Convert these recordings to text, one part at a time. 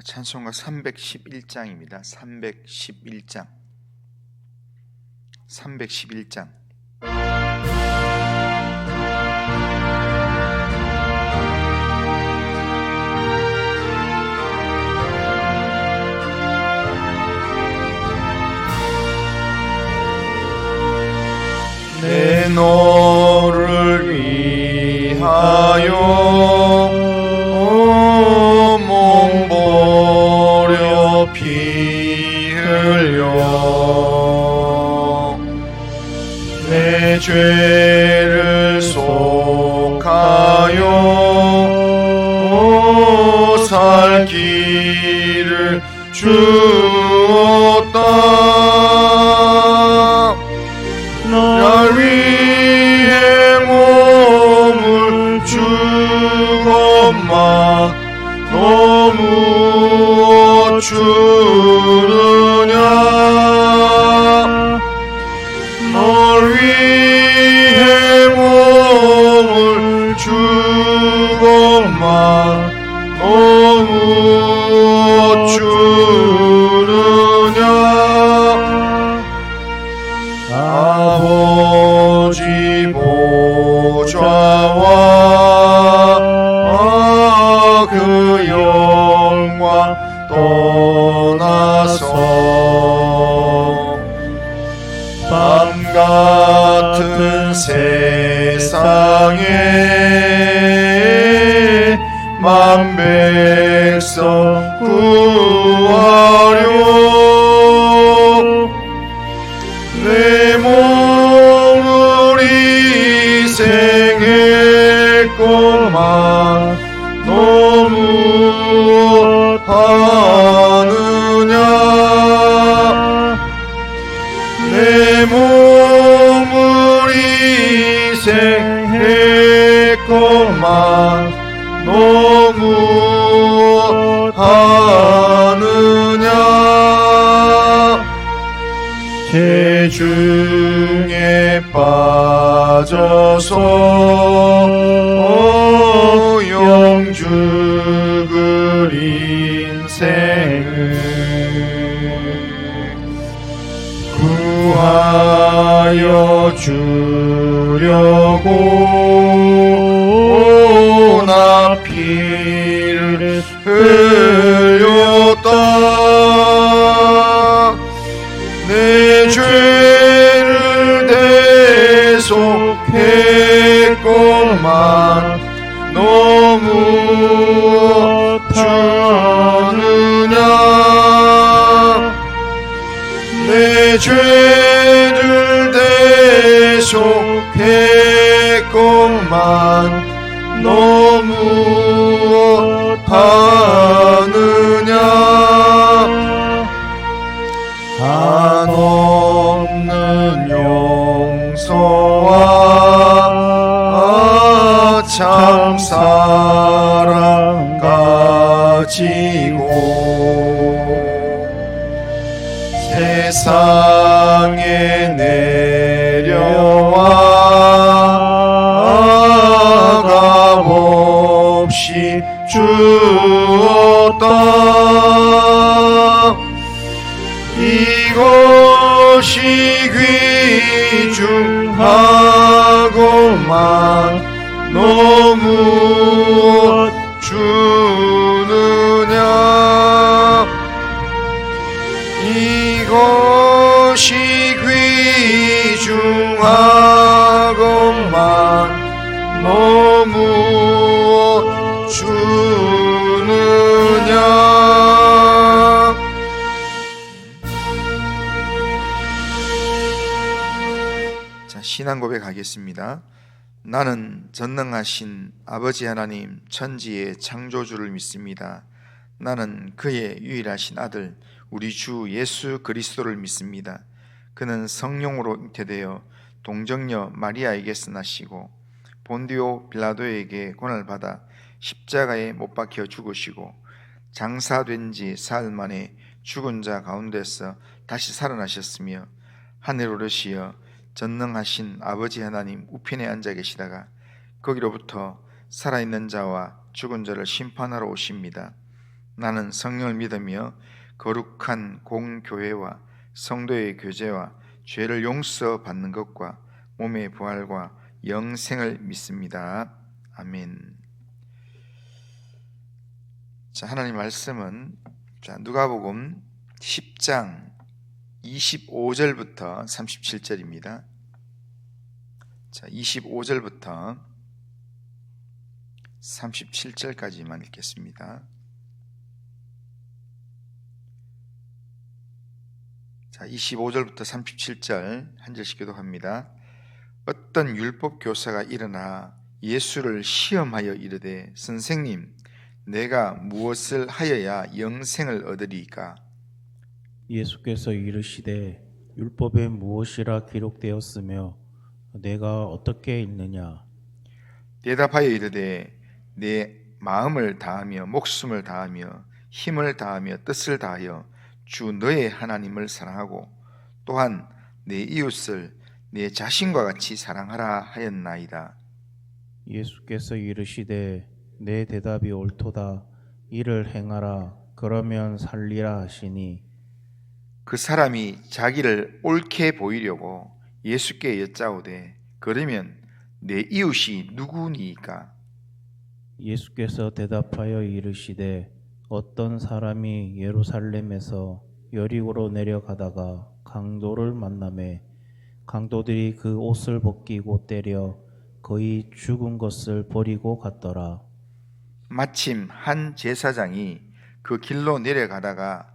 찬송가 311장입니다. 311장. 내 너를 위하여 몸버려 피 흘려 내 죄를 속하여 살 길을 주었다. 날 위해 몸을 주건만 너무 주느냐. 널 위해 몸을 주건만 너무 주느냐. 아버지 보좌와 그 영광 떠나서 밤같은 세상에 만백성 구하려 내 몸을 희생했건만 너무 하느냐. 내 몸을 희생했건만 너무 하느냐. 죄 중에 빠져서 영죽을 인생을 구하여 주려고 나 피를 흘렸다. 내 죄를 대속했건만 너무 주느냐. 내 죄를 대속했건만 너무 하느냐. 한없는 용서와 참 사랑 가지고 세상에 내려와 값없이 주었다. 이것이 귀중하고만 너무 주느냐. 이것이 귀중하고만 너무 주느냐. 신앙 고백하겠습니다. 나는 전능하신 아버지 하나님 천지의 창조주를 믿습니다. 나는 그의 유일하신 아들 우리 주 예수 그리스도를 믿습니다. 그는 성령으로 잉태되어 동정녀 마리아에게서 나시고 본디오 빌라도에게 고난받아 십자가에 못 박혀 죽으시고 장사된 지 사흘 만에 죽은 자 가운데서 다시 살아나셨으며 하늘 오르시어 전능하신 아버지 하나님 우편에 앉아 계시다가 거기로부터 살아있는 자와 죽은 자를 심판하러 오십니다. 나는 성령을 믿으며 거룩한 공교회와 성도의 교제와 죄를 용서받는 것과 몸의 부활과 영생을 믿습니다. 아멘. 자, 하나님 말씀은 누가복음 10장 25절부터 37절입니다. 자, 25절부터 37절까지만 읽겠습니다. 자, 25절부터 37절 한 절씩 교독합니다. 어떤 율법 교사가 일어나 예수를 시험하여 이르되 선생님, 내가 무엇을 하여야 영생을 얻으리이까? 예수께서 이르시되 율법에 무엇이라 기록되었으며 내가 어떻게 읽느냐? 대답하여 이르되 내 마음을 다하며 목숨을 다하며 힘을 다하며 뜻을 다하여 주 너의 하나님을 사랑하고 또한 내 이웃을 내 자신과 같이 사랑하라 하였나이다. 예수께서 이르시되 내 대답이 옳도다. 이를 행하라. 그러면 살리라 하시니 그 사람이 자기를 옳게 보이려고 예수께 여짜오되 그러면 내 이웃이 누구니까? 예수께서 대답하여 이르시되 어떤 사람이 예루살렘에서 여리고로 내려가다가 강도를 만나매 강도들이 그 옷을 벗기고 때려 거의 죽은 것을 버리고 갔더라. 마침 한 제사장이 그 길로 내려가다가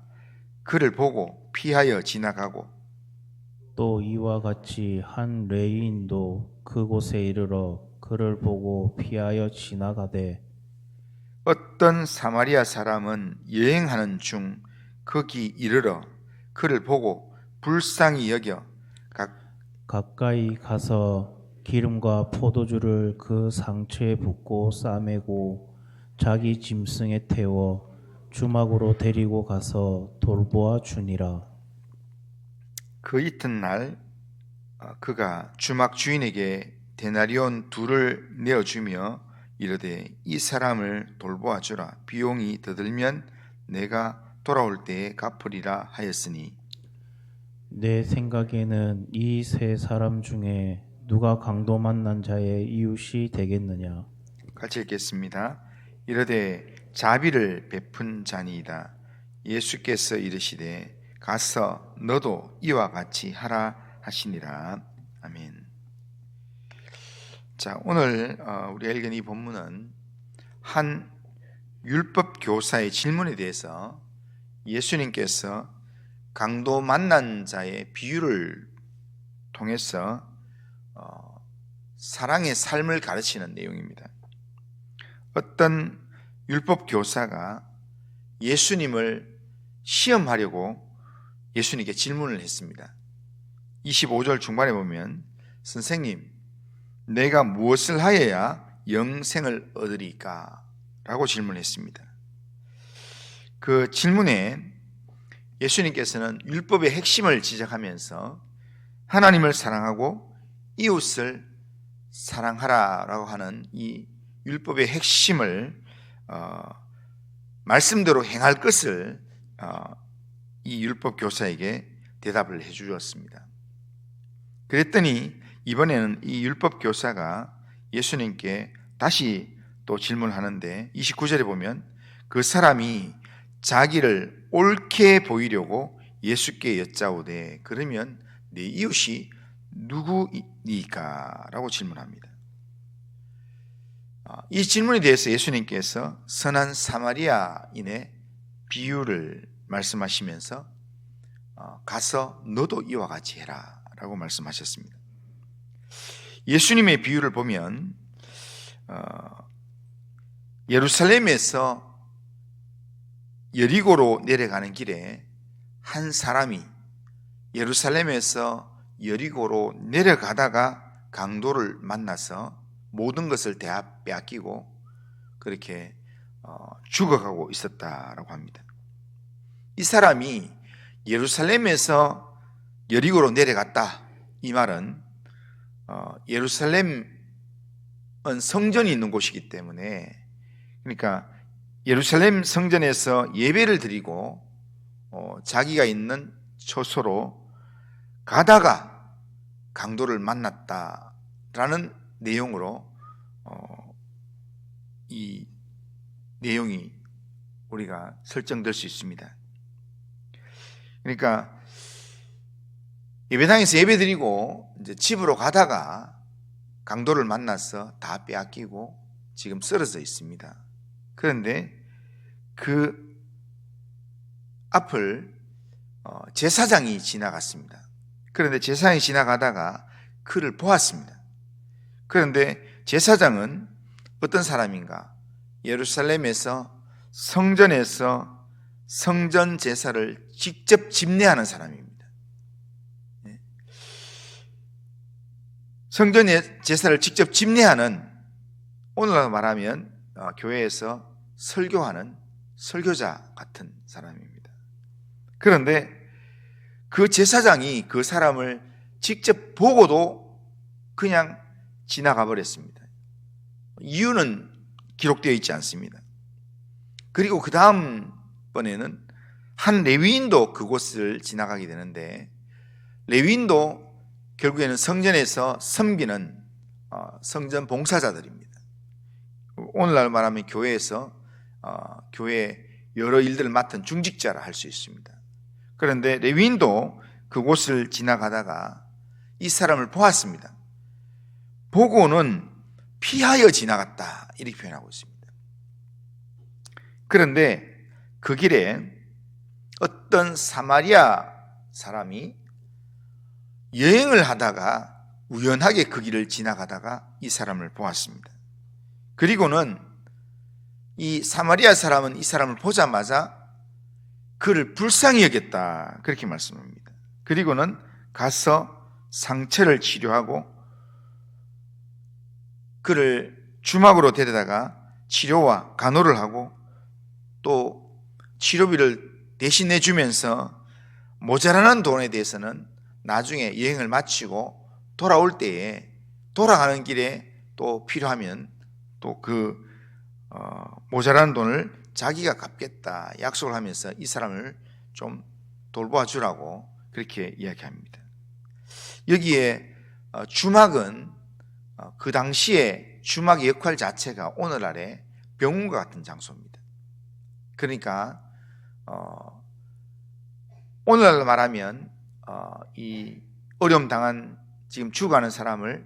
그를 보고 피하여 지나가고 또 이와 같이 한 레위인도 그곳에 이르러 그를 보고 피하여 지나가되 어떤 사마리아 사람은 여행하는 중 거기 이르러 그를 보고 불쌍히 여겨 가까이 가서 기름과 포도주를 그 상처에 붓고 싸매고 자기 짐승에 태워 주막으로 데리고 가서 돌보아 주니라. 그 이튿날 그가 주막 주인에게 데나리온 둘을 내어주며 이르되 이 사람을 돌보아 주라. 비용이 더 들면 내가 돌아올 때에 갚으리라 하였으니 내 생각에는 이 세 사람 중에 누가 강도 만난 자의 이웃이 되겠느냐? 같이 읽겠습니다. 이르되 자비를 베푼 자니이다. 예수께서 이르시되 가서 너도 이와 같이 하라 하시니라. 아멘. 자, 오늘 우리가 읽은 이 본문은 한 율법 교사의 질문에 대해서 예수님께서 강도 만난 자의 비유를 통해서 사랑의 삶을 가르치는 내용입니다. 어떤 율법 교사가 예수님을 시험하려고 예수님께 질문을 했습니다. 25절 중반에 보면 선생님, 내가 무엇을 하여야 영생을 얻으리까? 라고 질문했습니다. 그 질문에 예수님께서는 율법의 핵심을 지적하면서 하나님을 사랑하고 이웃을 사랑하라라고 하는 이 율법의 핵심을 말씀대로 행할 것을 이 율법 교사에게 대답을 해 주었습니다. 그랬더니 이번에는 이 율법 교사가 예수님께 다시 또 질문하는데 29절에 보면 그 사람이 자기를 옳게 보이려고 예수께 여짜오되 그러면 내 이웃이 누구니까? 라고 질문합니다. 이 질문에 대해서 예수님께서 선한 사마리아인의 비유를 말씀하시면서 가서 너도 이와 같이 해라 라고 말씀하셨습니다. 예수님의 비유를 보면 예루살렘에서 여리고로 내려가는 길에 한 사람이 예루살렘에서 여리고로 내려가다가 강도를 만나서 모든 것을 다 빼앗기고 그렇게 죽어가고 있었다라고 합니다. 이 사람이 예루살렘에서 여리고로 내려갔다. 이 말은 예루살렘은 성전이 있는 곳이기 때문에 그러니까 예루살렘 성전에서 예배를 드리고 자기가 있는 처소로 가다가 강도를 만났다라는 내용으로 이 내용이 우리가 설정될 수 있습니다. 그러니까 예배당에서 예배드리고 이제 집으로 가다가 강도를 만나서 다 빼앗기고 지금 쓰러져 있습니다. 그런데 그 앞을 제사장이 지나갔습니다. 그런데 제사장이 지나가다가 그를 보았습니다. 그런데 제사장은 어떤 사람인가? 예루살렘에서 성전에서 성전 제사를 직접 집례하는 사람입니다. 성전 제사를 직접 집례하는, 오늘날 말하면 교회에서 설교하는 설교자 같은 사람입니다. 그런데 그 제사장이 그 사람을 직접 보고도 그냥 지나가 버렸습니다. 이유는 기록되어 있지 않습니다. 그리고 그 다음 번에는 한 레위인도 그곳을 지나가게 되는데, 레위인도 결국에는 성전에서 섬기는 성전 봉사자들입니다. 오늘날 말하면 교회에서 교회 여러 일들을 맡은 중직자라 할 수 있습니다. 그런데 레위인도 그곳을 지나가다가 이 사람을 보았습니다. 보고는 피하여 지나갔다, 이렇게 표현하고 있습니다. 그런데 그 길에 어떤 사마리아 사람이 여행을 하다가 우연하게 그 길을 지나가다가 이 사람을 보았습니다. 그리고는 이 사마리아 사람은 이 사람을 보자마자 그를 불쌍히 여겼다, 그렇게 말씀합니다. 그리고는 가서 상처를 치료하고 그를 주막으로 데려다가 치료와 간호를 하고 또 치료비를 대신 내주면서 모자라는 돈에 대해서는 나중에 여행을 마치고 돌아올 때에 돌아가는 길에 또 필요하면 또 그 모자라는 돈을 자기가 갚겠다 약속을 하면서 이 사람을 좀 돌보아 주라고 그렇게 이야기합니다. 여기에 주막은 그 당시에 주막의 역할 자체가 오늘날의 병원과 같은 장소입니다. 그러니까 오늘날 말하면 이 어려움 당한 지금 죽어가는 사람을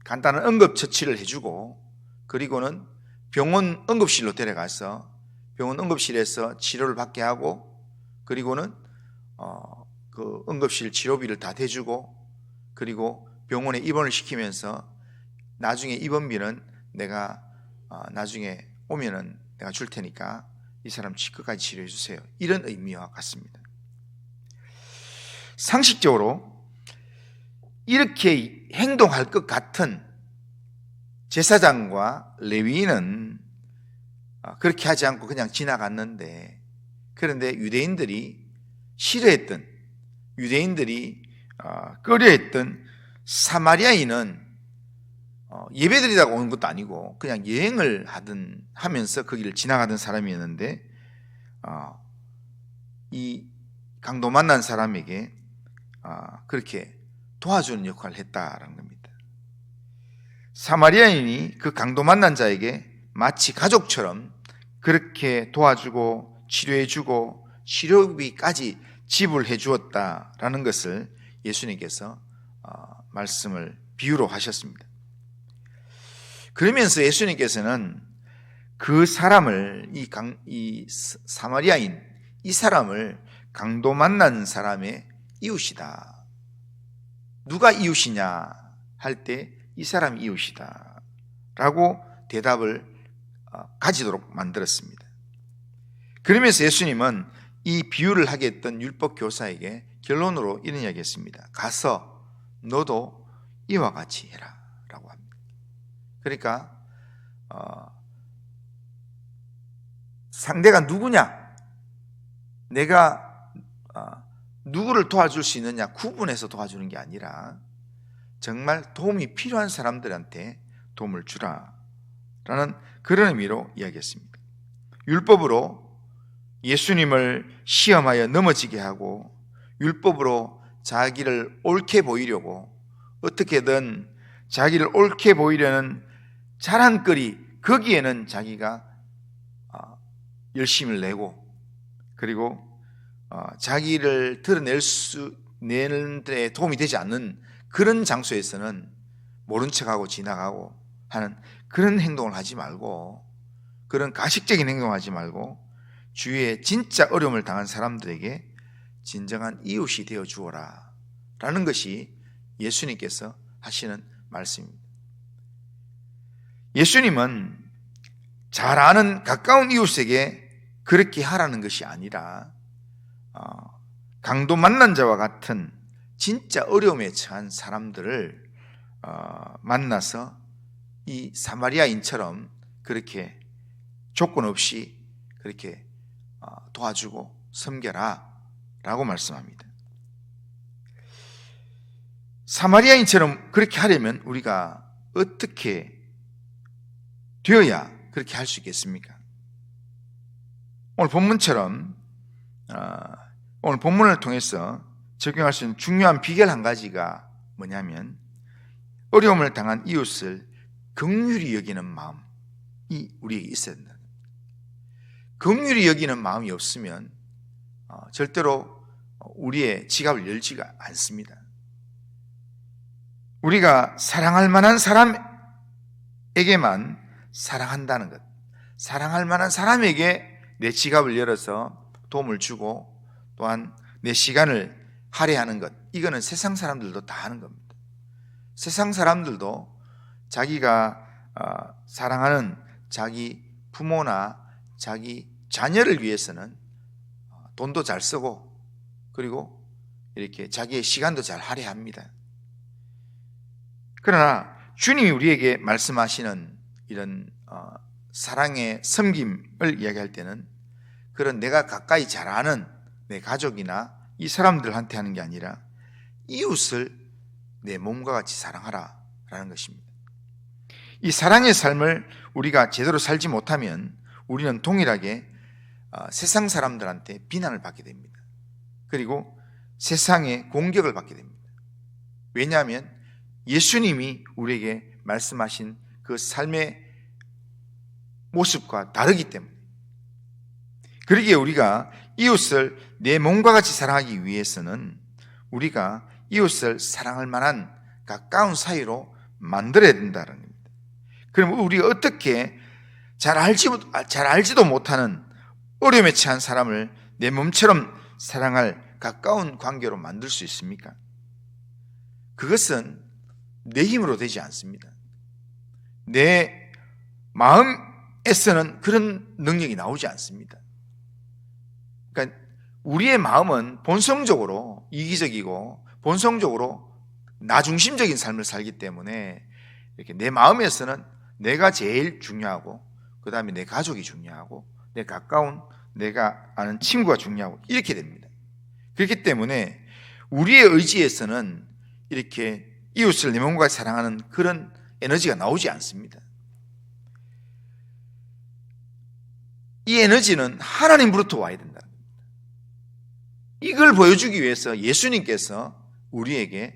간단한 응급처치를 해주고 그리고는 병원 응급실로 데려가서 병원 응급실에서 치료를 받게 하고 그리고는 그 응급실 치료비를 다 대주고 그리고 병원에 입원을 시키면서 나중에 입원비는 내가 나중에 오면은 내가 줄 테니까 이 사람 끝까지 치료해 주세요, 이런 의미와 같습니다. 상식적으로 이렇게 행동할 것 같은 제사장과 레위인은 그렇게 하지 않고 그냥 지나갔는데, 그런데 유대인들이 싫어했던, 유대인들이 꺼려했던 사마리아인은 예배드리다가 오는 것도 아니고 그냥 여행을 하면서 거기를 지나가던 사람이었는데 이 강도 만난 사람에게 그렇게 도와주는 역할을 했다라는 겁니다. 사마리아인이 그 강도 만난 자에게 마치 가족처럼 그렇게 도와주고 치료해주고 치료비까지 지불해 주었다라는 것을 예수님께서 말씀을 비유로 하셨습니다. 그러면서 예수님께서는 그 사람을 이 사마리아인 이 사람을 강도 만난 사람의 이웃이다. 누가 이웃이냐 할 때 이 사람이 이웃이다 라고 대답을 가지도록 만들었습니다. 그러면서 예수님은 이 비유를 하게 했던 율법 교사에게 결론으로 이런 이야기 했습니다. 가서 너도 이와 같이 해라 라고 합니다. 그러니까 상대가 누구냐, 내가 누구를 도와줄 수 있느냐 구분해서 도와주는 게 아니라 정말 도움이 필요한 사람들한테 도움을 주라 라는 그런 의미로 이야기했습니다. 율법으로 예수님을 시험하여 넘어지게 하고 율법으로 자기를 옳게 보이려고 어떻게든 자기를 옳게 보이려는 자랑거리 거기에는 자기가 열심을 내고 그리고 자기를 내는 데 도움이 되지 않는 그런 장소에서는 모른 척하고 지나가고 하는 그런 행동을 하지 말고 그런 가식적인 행동을 하지 말고 주위에 진짜 어려움을 당한 사람들에게 진정한 이웃이 되어 주어라 라는 것이 예수님께서 하시는 말씀입니다. 예수님은 잘 아는 가까운 이웃에게 그렇게 하라는 것이 아니라 강도 만난 자와 같은 진짜 어려움에 처한 사람들을 만나서 이 사마리아인처럼 그렇게 조건 없이 그렇게 도와주고 섬겨라 라고 말씀합니다. 사마리아인처럼 그렇게 하려면 우리가 어떻게 되어야 그렇게 할 수 있겠습니까? 오늘 본문처럼 오늘 본문을 통해서 적용할 수 있는 중요한 비결 한 가지가 뭐냐면 어려움을 당한 이웃을 긍휼히 여기는 마음이 우리에게 있어야 된다. 긍휼히 여기는 마음이 없으면 절대로 우리의 지갑을 열지가 않습니다. 우리가 사랑할 만한 사람에게만 사랑한다는 것, 사랑할 만한 사람에게 내 지갑을 열어서 도움을 주고 또한 내 시간을 할애하는 것, 이거는 세상 사람들도 다 하는 겁니다. 세상 사람들도 자기가 사랑하는 자기 부모나 자기 자녀를 위해서는 돈도 잘 쓰고 그리고 이렇게 자기의 시간도 잘 할애합니다. 그러나 주님이 우리에게 말씀하시는 이런 사랑의 섬김을 이야기할 때는 그런 내가 가까이 잘 아는 내 가족이나 이 사람들한테 하는 게 아니라 이웃을 내 몸과 같이 사랑하라 라는 것입니다. 이 사랑의 삶을 우리가 제대로 살지 못하면 우리는 동일하게 세상 사람들한테 비난을 받게 됩니다. 그리고 세상의 공격을 받게 됩니다. 왜냐하면 예수님이 우리에게 말씀하신 그 삶의 모습과 다르기 때문에. 그러기에 우리가 이웃을 내 몸과 같이 사랑하기 위해서는 우리가 이웃을 사랑할 만한 가까운 사이로 만들어야 된다는 겁니다. 그럼 우리가 어떻게 잘 알지도 못하는 어려움에 처한 사람을 내 몸처럼 사랑할 가까운 관계로 만들 수 있습니까? 그것은 내 힘으로 되지 않습니다. 내 마음에서는 그런 능력이 나오지 않습니다. 그러니까 우리의 마음은 본성적으로 이기적이고 본성적으로 나중심적인 삶을 살기 때문에 이렇게 내 마음에서는 내가 제일 중요하고 그 다음에 내 가족이 중요하고 내 가까운 내가 아는 친구가 중요하고 이렇게 됩니다. 그렇기 때문에 우리의 의지에서는 이렇게 이웃을 내 몸과 사랑하는 그런 에너지가 나오지 않습니다. 이 에너지는 하나님으로부터 와야 된다는 겁니다. 이걸 보여주기 위해서 예수님께서 우리에게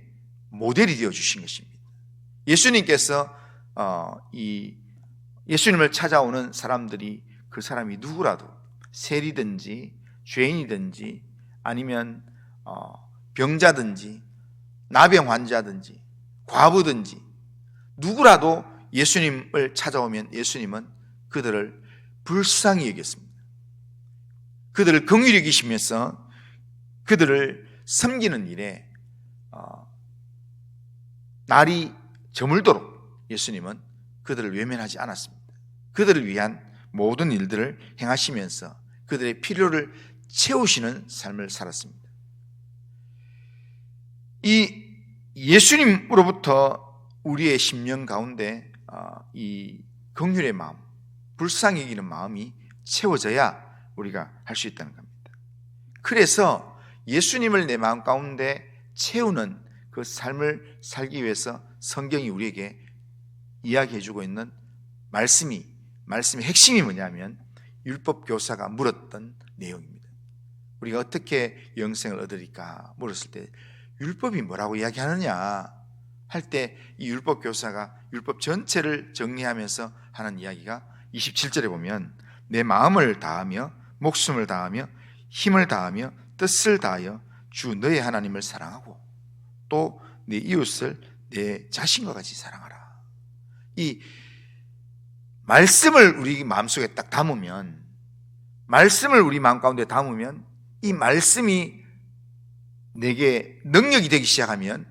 모델이 되어 주신 것입니다. 예수님께서 예수님을 찾아오는 사람들이 그 사람이 누구라도 세리든지 죄인이든지 아니면 병자든지 나병 환자든지 과부든지 누구라도 예수님을 찾아오면 예수님은 그들을 불쌍히 여겼습니다. 그들을 긍휼히 여기시면서 그들을 섬기는 일에 날이 저물도록 예수님은 그들을 외면하지 않았습니다. 그들을 위한 모든 일들을 행하시면서 그들의 필요를 채우시는 삶을 살았습니다. 이 예수님으로부터 우리의 심령 가운데 이 긍휼의 마음, 불쌍히 여기는 마음이 채워져야 우리가 할 수 있다는 겁니다. 그래서 예수님을 내 마음 가운데 채우는 그 삶을 살기 위해서 성경이 우리에게 이야기해주고 있는 말씀의 핵심이 뭐냐면 율법 교사가 물었던 내용입니다. 우리가 어떻게 영생을 얻으리까 물었을 때 율법이 뭐라고 이야기하느냐 할 때 이 율법 교사가 율법 전체를 정리하면서 하는 이야기가 27절에 보면 내 마음을 다하며 목숨을 다하며 힘을 다하며 뜻을 다하여 주 너의 하나님을 사랑하고 또 내 이웃을 내 자신과 같이 사랑하라. 이 말씀을 우리 마음속에 딱 담으면, 말씀을 우리 마음 가운데 담으면 이 말씀이 내게 능력이 되기 시작하면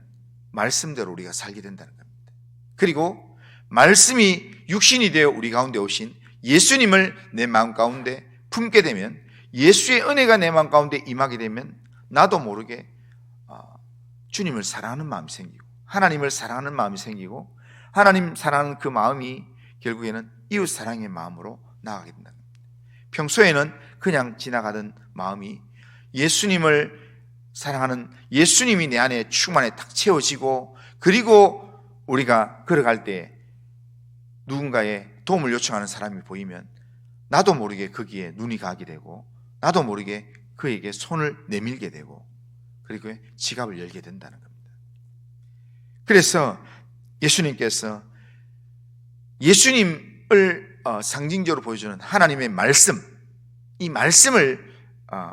말씀대로 우리가 살게 된다는 겁니다. 그리고 말씀이 육신이 되어 우리 가운데 오신 예수님을 내 마음 가운데 품게 되면, 예수의 은혜가 내 마음 가운데 임하게 되면 나도 모르게 주님을 사랑하는 마음이 생기고 하나님을 사랑하는 마음이 생기고 하나님 사랑하는 그 마음이 결국에는 이웃 사랑의 마음으로 나아가게 된다는 겁니다. 평소에는 그냥 지나가던 마음이 예수님을 사랑하는 예수님이 내 안에 충만에 딱 채워지고, 그리고 우리가 걸어갈 때 누군가의 도움을 요청하는 사람이 보이면 나도 모르게 거기에 눈이 가게 되고 나도 모르게 그에게 손을 내밀게 되고 그리고 지갑을 열게 된다는 겁니다. 그래서 예수님께서 예수님을 상징적으로 보여주는 하나님의 말씀, 이 말씀을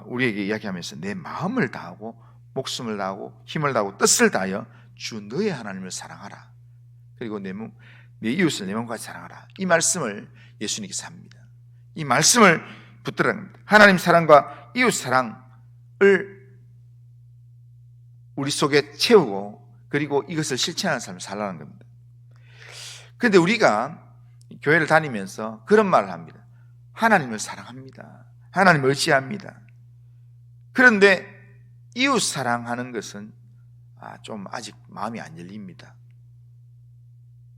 우리에게 이야기하면서 내 마음을 다하고 목숨을 다하고 힘을 다하고 뜻을 다하여 주 너의 하나님을 사랑하라. 그리고 내 이웃을 내 몸과 사랑하라. 이 말씀을 예수님께서 합니다. 이 말씀을 붙들어야 합니다. 하나님 사랑과 이웃 사랑을 우리 속에 채우고 그리고 이것을 실천하는 삶을 살라는 겁니다. 그런데 우리가 교회를 다니면서 그런 말을 합니다. 하나님을 사랑합니다. 하나님을 의지합니다. 그런데 이웃 사랑하는 것은 좀 아직 마음이 안 열립니다.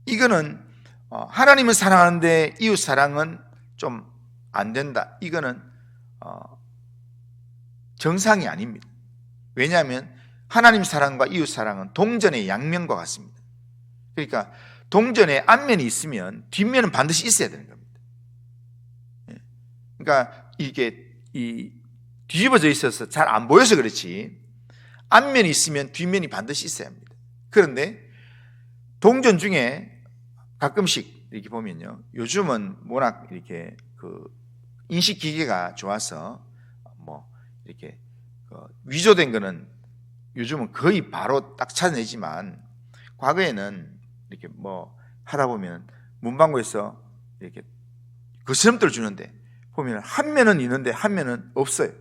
이거는 하나님을 사랑하는데 이웃 사랑은 좀 안 된다. 이거는 정상이 아닙니다. 왜냐하면 하나님 사랑과 이웃 사랑은 동전의 양면과 같습니다. 그러니까 동전에 앞면이 있으면 뒷면은 반드시 있어야 되는 겁니다. 그러니까 이게 뒤집어져 있어서 잘 안 보여서 그렇지 앞면이 있으면 뒷면이 반드시 있어야 합니다. 그런데 동전 중에 가끔씩 이렇게 보면요, 요즘은 워낙 이렇게 인식 기계가 좋아서 이렇게 위조된 거는 요즘은 거의 바로 딱 찾아내지만, 과거에는 이렇게 하다 보면 문방구에서 이렇게 거스름돈을 주는데 보면 한 면은 있는데 한 면은 없어요.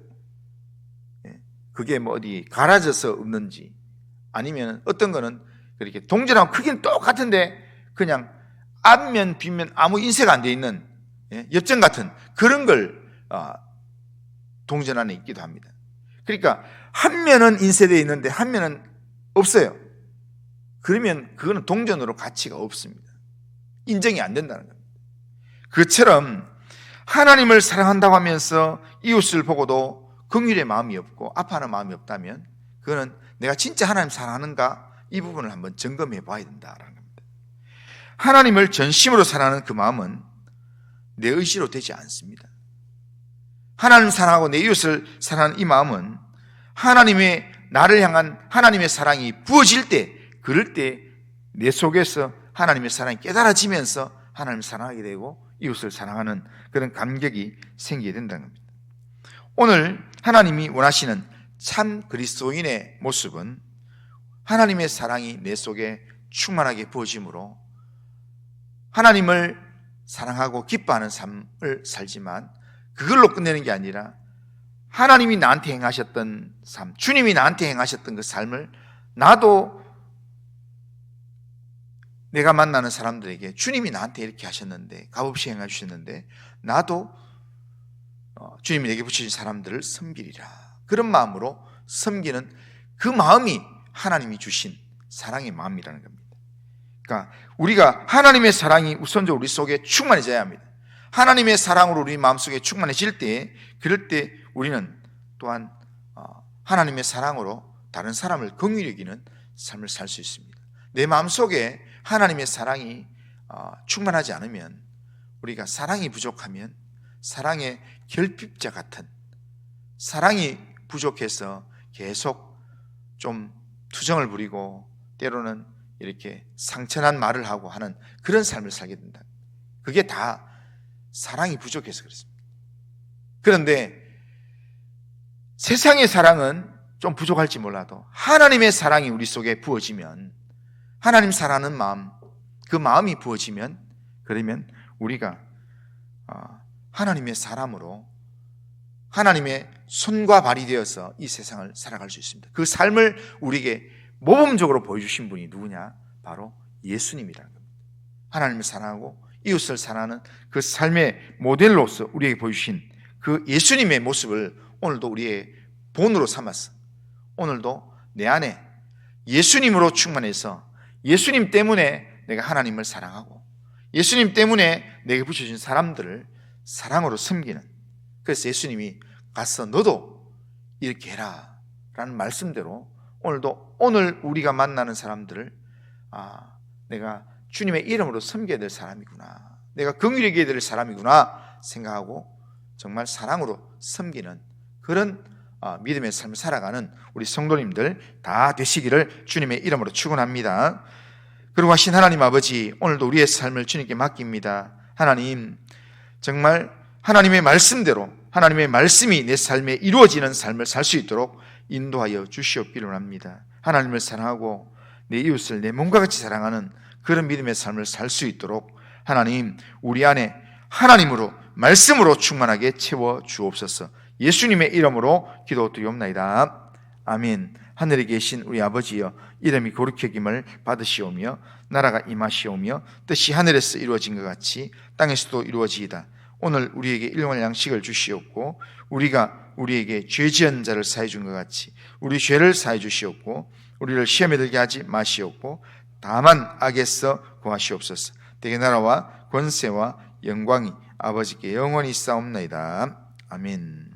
그게 어디 갈아져서 없는지, 아니면 어떤 거는 그렇게 동전하고 크기는 똑같은데 그냥 앞면 뒷면 아무 인쇄가 안 돼 있는 엽전 같은 그런 걸 동전 안에 있기도 합니다. 그러니까 한 면은 인쇄되어 있는데 한 면은 없어요. 그러면 그거는 동전으로 가치가 없습니다. 인정이 안 된다는 겁니다. 그처럼 하나님을 사랑한다고 하면서 이웃을 보고도 긍휼의 마음이 없고 아파하는 마음이 없다면 그거는 내가 진짜 하나님 사랑하는가, 이 부분을 한번 점검해 봐야 된다는 겁니다. 하나님을 전심으로 사랑하는 그 마음은 내 의지로 되지 않습니다. 하나님 사랑하고 내 이웃을 사랑하는 이 마음은 하나님의 나를 향한 하나님의 사랑이 부어질 때, 그럴 때 내 속에서 하나님의 사랑이 깨달아지면서 하나님을 사랑하게 되고 이웃을 사랑하는 그런 감격이 생기게 된다는 겁니다. 오늘 하나님이 원하시는 참 그리스도인의 모습은 하나님의 사랑이 내 속에 충만하게 부어짐으로 하나님을 사랑하고 기뻐하는 삶을 살지만 그걸로 끝내는 게 아니라 하나님이 나한테 행하셨던 삶, 주님이 나한테 행하셨던 그 삶을 나도 내가 만나는 사람들에게 주님이 나한테 이렇게 하셨는데, 값없이 행해 주셨는데 나도 주님이 내게 붙이신 사람들을 섬기리라. 그런 마음으로 섬기는 그 마음이 하나님이 주신 사랑의 마음이라는 겁니다. 그러니까 우리가 하나님의 사랑이 우선적으로 우리 속에 충만해져야 합니다. 하나님의 사랑으로 우리 마음속에 충만해질 때, 그럴 때 우리는 또한 하나님의 사랑으로 다른 사람을 긍휼히 여기는 삶을 살 수 있습니다. 내 마음속에 하나님의 사랑이 충만하지 않으면, 우리가 사랑이 부족하면 사랑의 결핍자 같은, 사랑이 부족해서 계속 좀 투정을 부리고 때로는 이렇게 상처난 말을 하고 하는 그런 삶을 살게 된다. 그게 다 사랑이 부족해서 그렇습니다. 그런데 세상의 사랑은 좀 부족할지 몰라도 하나님의 사랑이 우리 속에 부어지면, 하나님 사랑하는 마음, 그 마음이 부어지면, 그러면 우리가 하나님의 사람으로 하나님의 손과 발이 되어서 이 세상을 살아갈 수 있습니다. 그 삶을 우리에게 모범적으로 보여주신 분이 누구냐? 바로 예수님이라는 겁니다. 하나님을 사랑하고 이웃을 사랑하는 그 삶의 모델로서 우리에게 보여주신 그 예수님의 모습을 오늘도 우리의 본으로 삼았어. 오늘도 내 안에 예수님으로 충만해서 예수님 때문에 내가 하나님을 사랑하고 예수님 때문에 내게 붙여준 사람들을 사랑으로 섬기는, 그래서 예수님이 가서 너도 이렇게 해라 라는 말씀대로 오늘도 오늘 우리가 만나는 사람들을 내가 주님의 이름으로 섬겨야 될 사람이구나, 내가 긍휼히 여겨야 될 사람이구나 생각하고 정말 사랑으로 섬기는 그런 믿음의 삶을 살아가는 우리 성도님들 다 되시기를 주님의 이름으로 축원합니다. 그리고 하신 하나님 아버지, 오늘도 우리의 삶을 주님께 맡깁니다. 하나님, 정말 하나님의 말씀대로 하나님의 말씀이 내 삶에 이루어지는 삶을 살 수 있도록 인도하여 주시옵기를 합니다. 하나님을 사랑하고 내 이웃을 내 몸과 같이 사랑하는 그런 믿음의 삶을 살 수 있도록 하나님, 우리 안에 하나님으로 말씀으로 충만하게 채워 주옵소서. 예수님의 이름으로 기도드리옵나이다. 아멘. 하늘에 계신 우리 아버지여, 이름이 거룩히 여김을 받으시오며 나라가 임하시오며 뜻이 하늘에서 이루어진 것 같이 땅에서도 이루어지이다. 오늘 우리에게 일용할 양식을 주시옵고 우리가 우리에게 죄 지은 자를 사해 준 것 같이 우리 죄를 사해 주시옵고 우리를 시험에 들게 하지 마시옵고 다만 악에서 구하시옵소서. 대개 나라와 권세와 영광이 아버지께 영원히 있사옵나이다. 아멘.